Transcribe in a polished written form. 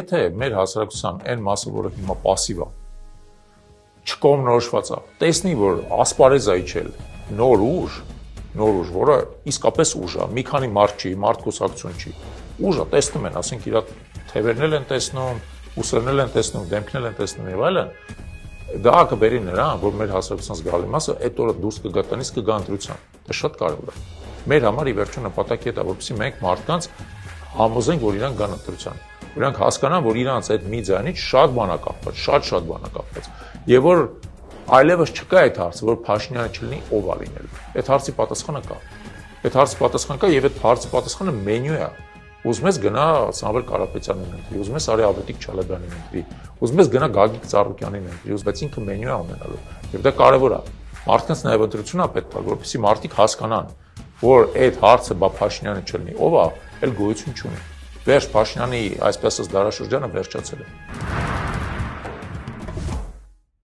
Եթե մեր հասարակության այն մասը, որը հիմա պասիվ է, չկողմնորոշված է, տեսնի, որ ասպարեզ է իջել նոր ուժ, որը իսկապես ուժ է, մի քանի մարդ չի, մարդ կուսակցություն չի, ուժը տեսնում են, ասենք իր թևերն են տեսնում, ուսերն են տեսնում, դեմքն են տեսնում եւ այլն, դա կբերի նրան, որ մեր հասարակության զգալի մասը այդ օրը դուրս կգա տնից կգա ընտրության, դա շատ կարևոր է։ Մեր համար ի վերջո նպատակի հետ է, որպեսզի մենք մարդկանց համոզենք, որ իրանք գան ընտրության, որ իրանք հասկանան, որ իրանց այդ մի ձայնից շատ բան է կապված, շատ բան է կապված, եւ որ այլևս չկա այդ հարցը, որ Փաշինյանը չլինի, ով է լինելու։ Այդ հարցի պատասխանը կա։ Այդ հարցի պատասխանը կա եւ այդ հարցի պատասխանը մենյու է։ Ուզում ես գնա Սամվել Կարապետյանին ընտրի, ուզում ես արի Ավետիք Չալաբյանին ընտրի, ուզում ես գնա Գագիկ Ծառուկյանին ընտրի, բայց ինքը մենյու է ունենալու։ Եվ դա կարևոր է։ Մարդկանց նաեւ ընտրություն է պետք, որպեսզի մարդիկ հասկանան, որ այդ հարցը բա Փաշինյանը չլինի, ով է, այլ գոյություն չունի։ Վերջ Փաշինյանի այսպես ասած դարաշրջանը վերջացել է։